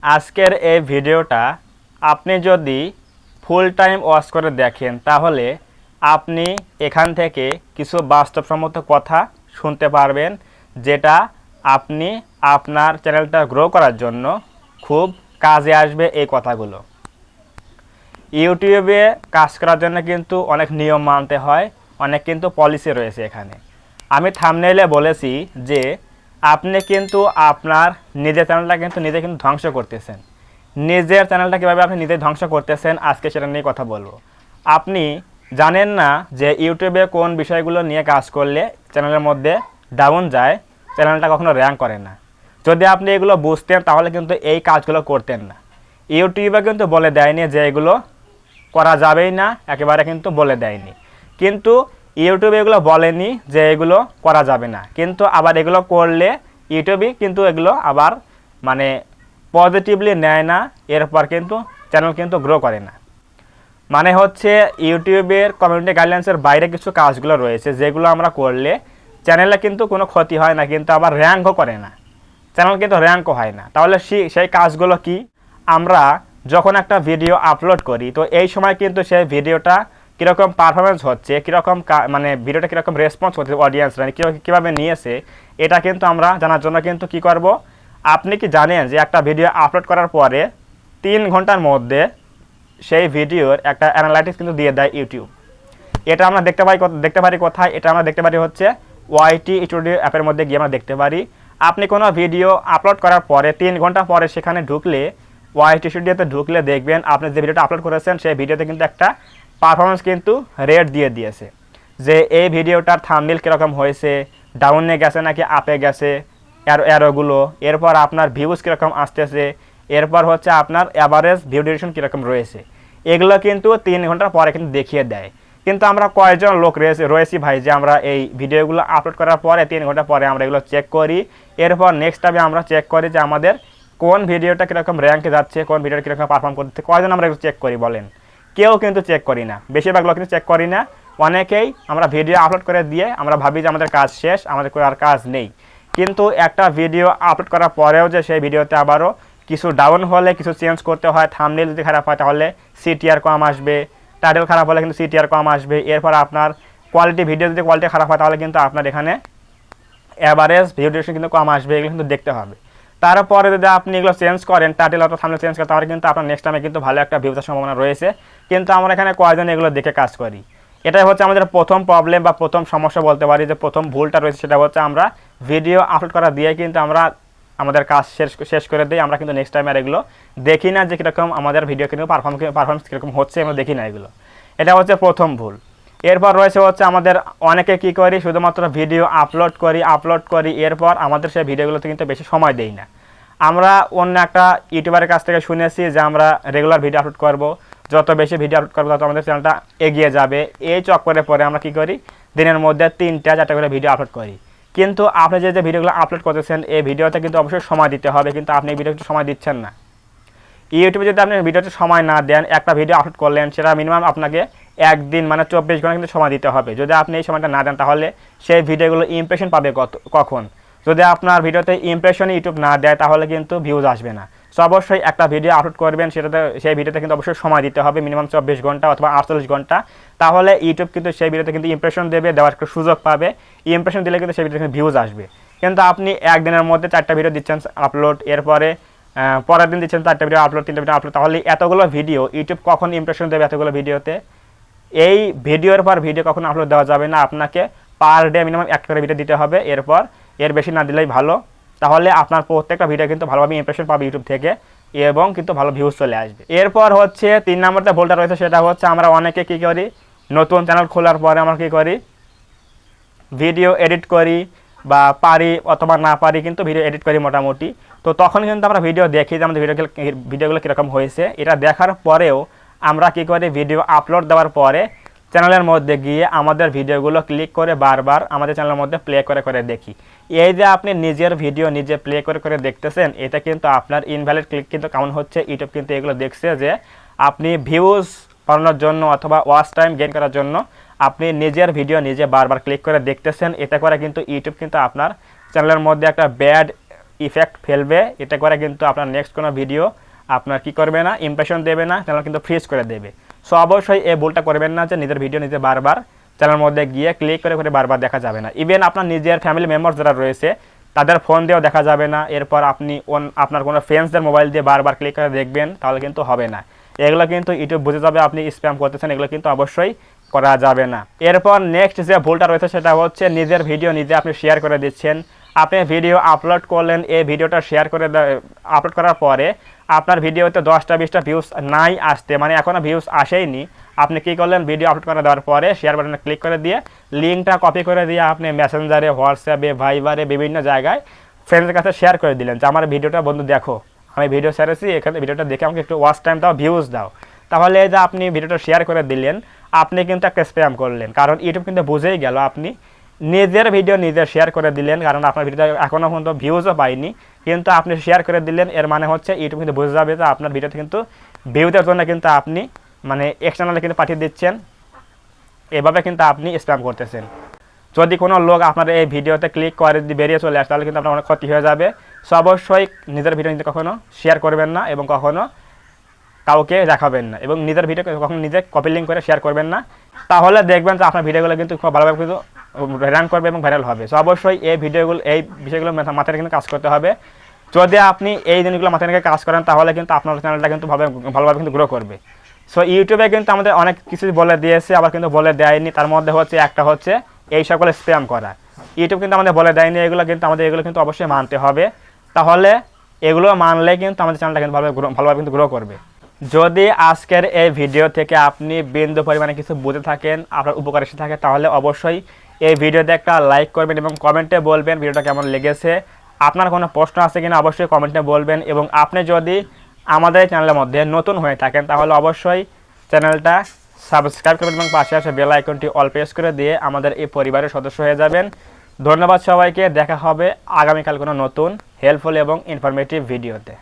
আজকের এই ভিডিওটা আপনি যদি ফুল টাইম ওয়াচ করে দেখেন তাহলে আপনি এখান থেকে কিছু বাস্তবসম্মত কথা শুনতে পারবেন, যেটা আপনি আপনার চ্যানেলটা গ্রো করার জন্য খুব কাজে আসবে। এই কথাগুলো ইউটিউবে কাজ করার জন্য কিন্তু অনেক নিয়ম মানতে হয়, অনেক কিন্তু পলিসি রয়েছে। এখানে আমি থাম্বনেইলে বলেছি যে আপনি কিন্তু আপনার নিজের চ্যানেলটা কিন্তু নিজে কিন্তু ধ্বংস করতেছেন। নিজের চ্যানেলটা কীভাবে আপনি নিজে ধ্বংস করতেছেন আজকে সেটা নিয়ে কথা বলবো। আপনি জানেন না যে ইউটিউবে কোন বিষয়গুলো নিয়ে কাজ করলে চ্যানেলের মধ্যে ডাউন যায়, চ্যানেলটা কখনো র্যাঙ্ক করে না। যদি আপনি এগুলো বুঝতেন তাহলে কিন্তু এই কাজগুলো করতেন না। ইউটিউবে কিন্তু বলে দেয়নি যে এগুলো করা যাবেই না, একেবারে কিন্তু বলে দেয়নি। কিন্তু ইউটিউবে এগুলো বলেনি যে এগুলো করা যাবে না, কিন্তু আবার এগুলো করলে ইউটিউবই কিন্তু এগুলো আবার মানে পজিটিভলি নেয় না, এরপর কিন্তু চ্যানেল কিন্তু গ্রো করে না। মানে হচ্ছে ইউটিউবের কমিউনিটি গাইডলাইন্সের বাইরে কিছু কাজগুলো রয়েছে যেগুলো আমরা করলে চ্যানেলে কিন্তু কোনো ক্ষতি হয় না, কিন্তু আবার র্যাঙ্কও করে না, চ্যানেল কিন্তু র্যাঙ্কও হয় না। তাহলে সেই কাজগুলো কি? আমরা যখন একটা ভিডিও আপলোড করি তো এই সময় কিন্তু সেই ভিডিওটা কীরকম পারফরমেন্স হচ্ছে, কীরকম মানে ভিডিওটা কীরকম রেসপন্স হচ্ছে অডিয়েন্সরা কীভাবে নিয়েছে, এটা কিন্তু আমরা জানার জন্য কিন্তু কি করব। আপনি কি জানেন যে একটা ভিডিও আপলোড করার পরে 3 ঘন্টার মধ্যে সেই ভিডিওর একটা অ্যানালাইটিক্স কিন্তু দিয়ে দেয় ইউটিউব। এটা আমরা দেখতে পারি কোথায়? এটা আমরা দেখতে পারি হচ্ছে ওয়াইটি স্টুডিও অ্যাপের মধ্যে গিয়ে আমরা দেখতে পারি। আপনি কোনো ভিডিও আপলোড করার পরে 3 ঘন্টা পরে সেখানে ঢুকলে, ওয়াইটি স্টুডিওতে ঢুকলে দেখবেন আপনি যে ভিডিওটা আপলোড করেছেন সেই ভিডিওতে কিন্তু একটা পারফরমেন্স কিন্তু রেট দিয়ে দিয়েছে যে এই ভিডিওটার থাম্বনেল কীরকম হয়েছে, ডাউনে গেছে নাকি আপে গেছে, অ্যারোগুলো, এরপর আপনার ভিউজ কীরকম আসতেছে, এরপর হচ্ছে আপনার অ্যাভারেজ ভিউ ডিউরেশন কীরকম রয়েছে। এগুলো কিন্তু 3 ঘন্টার পরে কিন্তু দেখিয়ে দেয়। কিন্তু আমরা কয়েকজন লোক রয়েছি ভাই যে আমরা এই ভিডিওগুলো আপলোড করার পরে 3 ঘন্টা পরে আমরা এগুলো চেক করি, এরপর নেক্সট টাইমে আমরা চেক করি যে আমাদের কোন ভিডিওটা কীরকম র্যাঙ্কে যাচ্ছে, কোন ভিডিওটা কীরকম পারফর্ম করতে। কয়জন আমরা এগুলো চেক করি বলেন? কেউ কিন্তু চেক করি না, বেশিরভাগ লোক কিন্তু চেক করি না। অনেকেই আমরা ভিডিও আপলোড করে দিয়ে আমরা ভাবি যে আমাদের কাজ শেষ, আমাদের আর কাজ নেই। কিন্তু একটা ভিডিও আপলোড করার পরেও যে সেই ভিডিওতে আবারও কিছু ডাউন হলে কিছু চেঞ্জ করতে হয়, থাম্বনেল যদি খারাপ হয় তাহলে সিটিআর কম আসবে, টাইটেল খারাপ হলে কিন্তু সিটিআর কম আসবে, এরপর আপনার ভিডিও যদি কোয়ালিটি খারাপ হয় তাহলে কিন্তু আপনার এখানে অ্যাভারেজ ভিউ ডিউরেশন কিন্তু কম আসবে। এগুলো কিন্তু দেখতে হবে। তারপরে যদি আপনি এগুলো চেঞ্জ করেন, টাইটেল অথবা থাম্বনেল চেঞ্জ করেন, তাহলে কিন্তু আপনার নেক্সট টাইমে কিন্তু ভালো একটা ভিউজের সম্ভাবনা রয়েছে। কিন্তু আমরা এখানে কয়জন এগুলো দেখে কাজ করি? এটাই হচ্ছে আমাদের প্রথম প্রবলেম বা প্রথম সমস্যা বলতে পারি, যে প্রথম ভুলটা রয়েছে সেটা হচ্ছে আমরা ভিডিও আপলোড করা দিয়ে কিন্তু আমরা আমাদের কাজ শেষ করে দিই। আমরা কিন্তু নেক্সট টাইম আর এগুলো দেখি না যে কীরকম আমাদের ভিডিও কিন্তু পারফরমেন্স কীরকম হচ্ছে, আমরা দেখি না এগুলো। এটা হচ্ছে প্রথম ভুল। এরপর রয়েছে হচ্ছে আমাদের অনেকে কি করি, শুধুমাত্র ভিডিও আপলোড করি, এরপর আমাদের সেই ভিডিওগুলোতে কিন্তু বেশি সময় দেই না। আমরা অন্য একটা ইউটিউবারের কাছ থেকে শুনেছি যে আমরা রেগুলার ভিডিও আপলোড করব, যত বেশি ভিডিও আপলোড করবো তত আমাদের চ্যানেলটা এগিয়ে যাবে। এই চক্করে পরে আমরা কি করি, দিনের মধ্যে 3-4টা করে ভিডিও আপলোড করি। কিন্তু আপনি যে ভিডিওগুলো আপলোড করতেছেন এই ভিডিওতে কিন্তু অবশ্যই সময় দিতে হবে, কিন্তু আপনি এই ভিডিওতে সময় দিচ্ছেন না। ইউটিউবে যদি আপনি ভিডিওতে সময় না দেন, একটা ভিডিও আপলোড করলেন, সেটা মিনিমাম আপনাকে একদিন মানে 24 ঘন্টা কিন্তু সময় দিতে হবে। যদি আপনি এই সময়টা না দেন তাহলে সেই ভিডিওগুলো ইমপ্রেশন পাবে কখন? যদি আপনার ভিডিওতে ইমপ্রেশনই ইউটিউব না দেয় তাহলে কিন্তু ভিউজ আসবে না। সো অবশ্যই একটা ভিডিও আপলোড করবেন, সেই ভিডিওতে কিন্তু অবশ্যই সময় দিতে হবে, মিনিমাম 24 ঘন্টা অথবা 48 ঘন্টা। তাহলে ইউটিউব কিন্তু সেই ভিডিওতে কিন্তু ইমপ্রেশন দেবে, দেওয়ার একটা সুযোগ পাবে। ইমপ্রেশন দিলে কিন্তু সেই ভিডিওতে ভিউজ আসবে। কিন্তু আপনি একদিনের মধ্যে 4টা ভিডিও দিচ্ছেন আপলোড, এরপরে পরের দিন দিচ্ছেন 4টা ভিডিও আপলোড, 3টা ভিডিও আপলোড, তাহলে এতগুলো ভিডিও ইউটিউব কখন ইমপ্রেশন দেবে এতগুলো ভিডিওতে? এই ভিডিওর পর ভিডিও কখনো আপলোড দেওয়া যাবে না। আপনাকে পার ডে মিনিমাম একটা করে ভিডিও দিতে হবে, এর বেশি না দিলেই ভালো। তাহলে আপনার প্রত্যেকটা ভিডিও কিন্তু ভালোভাবে ইমপ্রেশন পাবে ইউটিউব থেকে এবং কিন্তু ভালো ভিউজ চলে আসবে। এরপর হচ্ছে 3 নম্বরটা ভুলটা রয়েছে, সেটা হচ্ছে আমরা অনেকে কী করি, নতুন চ্যানেল খোলার পরে আমরা কী করি, ভিডিও এডিট করি বা পারি অথবা না পারি কিন্তু ভিডিও এডিট করি মোটামুটি। তো তখন কিন্তু আমরা ভিডিও দেখি যে আমাদের ভিডিওগুলো কীরকম হয়েছে। এটা দেখার পরেও আমরা কী করি, ভিডিও আপলোড দেওয়ার পরে চ্যানেলের মধ্যে গিয়ে আমাদের ভিডিওগুলো ক্লিক করে বারবার আমাদের চ্যানেলের মধ্যে প্লে করে দেখি। এই যে আপনি নিজের ভিডিও নিজে প্লে করে দেখতেছেন, এটা কিন্তু আপনার ইনভ্যালিড ক্লিক কিন্তু কাউন্ট হচ্ছে। ইউটিউব কিন্তু এগুলো দেখছে যে আপনি ভিউজ বাড়ানোর জন্য অথবা ওয়াচ টাইম গেইন করার জন্য আপনি নিজের ভিডিও নিজে বারবার ক্লিক করে দেখতেছেন। এটা করে কিন্তু ইউটিউব কিন্তু আপনার চ্যানেলের মধ্যে একটা ব্যাড ইফেক্ট ফেলবে, এটা করে কিন্তু আপনার নেক্সট কোনো ভিডিও আপনার কি করবে না, ইমপ্রেশন দেবে না, চ্যানেল কিন্তু ফ্রিজ করে দেবে। সো অবশ্যই এই ভুলটা করবেন না যে নিজের ভিডিও নিজে বারবার চ্যানেলের মধ্যে গিয়ে ক্লিক করে করে বারবার দেখা যাবে না। ইভেন আপনার নিজের ফ্যামিলি মেম্বার যারা রয়েছে তাদের ফোন দিয়েও দেখা যাবে না। এরপর আপনি আপনার কোনো ফ্রেন্ডসদের মোবাইল দিয়ে বারবার ক্লিক করে দেখবেন, তাহলে কিন্তু হবে না। এগুলো কিন্তু ইউটিউব বুঝে যাবে আপনি স্প্যাম করতেছেন, এগুলো কিন্তু অবশ্যই করা যাবে না। এরপর নেক্সট যে ভুলটা রয়েছে সেটা হচ্ছে নিজের ভিডিও নিজে আপনি শেয়ার করে দিচ্ছেন। আপনি ভিডিও আপলোড করলেন, এই ভিডিওটা শেয়ার করে আপলোড করার পরে আপনার ভিডিওতে 10টা 20টা ভিউজ নাই আসতে, মানে এখনও ভিউজ আসেইনি, আপনি কী করলেন, ভিডিও আপলোড করে দেওয়ার পরে শেয়ার বাটনে ক্লিক করে দিয়ে লিঙ্কটা কপি করে দিয়ে আপনি মেসেঞ্জারে, হোয়াটসঅ্যাপে, ভাইবারে, বিভিন্ন জায়গায় ফ্রেন্ডসদের কাছে শেয়ার করে দিলেন যে আমার ভিডিওটা বন্ধু দেখো, আমি ভিডিও ছেড়েছি, এখানে ভিডিওটা দেখে আমাকে একটু ওয়াচ টাইম দাও, ভিউজ দাও। তাহলে এই যে আপনি ভিডিওটা শেয়ার করে দিলেন, আপনি কিন্তু একটা স্প্যাম করলেন। কারণ ইউটিউব কিন্তু বুঝেই গেল আপনি নিজের ভিডিও নিজে শেয়ার করে দিলেন, কারণ আপনার ভিডিওটা এখনও পর্যন্ত ভিউজও পাইনি, কিন্তু আপনি শেয়ার করে দিলেন। এর মানে হচ্ছে ইউটিউব কিন্তু বুঝে যাবে যে আপনার ভিডিওতে কিন্তু ভিউদের জন্য কিন্তু আপনি মানে এক্সটার্নালে কিন্তু পাঠিয়ে দিচ্ছেন। এভাবে কিন্তু আপনি স্প্যাম করতেছেন। যদি কোনো লোক আপনার এই ভিডিওতে ক্লিক করে যদি বেরিয়ে চলে আসে, তাহলে কিন্তু আপনার অনেক ক্ষতি হয়ে যাবে। সো অবশ্যই নিজের ভিডিও নিজে কখনো শেয়ার করবেন না এবং কখনো কাউকে দেখাবেন না, এবং নিজের ভিডিও কখনো নিজে কপি লিঙ্ক করে শেয়ার করবেন না। তাহলে দেখবেন যে আপনার ভিডিওগুলো কিন্তু খুব ভালোভাবে কিন্তু র্যাঙ্ক করবে এবং ভাইরাল হবে। সো অবশ্যই এই বিষয়গুলো মাথায় কিন্তু কাজ করতে হবে। যদি আপনি এই জিনিসগুলো মাথায় রেখে কাজ করেন, তাহলে কিন্তু আপনার চ্যানেলটা কিন্তু ভালোভাবে কিন্তু গ্রো করবে। সো ইউটিউবে কিন্তু আমাদের অনেক কিছু বলে দিয়েছে, আবার কিন্তু বলে দেয়নি। তার মধ্যে হচ্ছে একটা হচ্ছে এই সকল স্প্যাম করা। ইউটিউব কিন্তু আমাদের বলে দেয়নি এগুলো, কিন্তু আমাদের এগুলো কিন্তু অবশ্যই মানতে হবে। তাহলে এগুলো মানলে কিন্তু আমাদের চ্যানেলটা কিন্তু ভালোভাবে কিন্তু গ্রো করবে। যদি আজকের এই ভিডিও থেকে আপনি বিন্দু পরিমাণে কিছু বুঝে থাকেন, আপনার উপকার এসে থাকে, তাহলে অবশ্যই এই ভিডিওতে একটা লাইক করবেন এবং কমেন্টে বলবেন ভিডিওটা কেমন লেগেছে। আপনার কোনো প্রশ্ন আছে কিনা অবশ্যই কমেন্টে বলবেন। এবং আপনি যদি আমাদের চ্যানেলের মধ্যে নতুন হয়ে থাকেন, তাহলে অবশ্যই চ্যানেলটা সাবস্ক্রাইব করবেন এবং পাশে আসে বেল আইকনটি অল প্রেস করে দিয়ে আমাদের এই পরিবারের সদস্য হয়ে যাবেন। ধন্যবাদ সবাইকে। দেখা হবে আগামীকাল কোনো নতুন হেল্পফুল এবং ইনফরমেটিভ ভিডিওতে।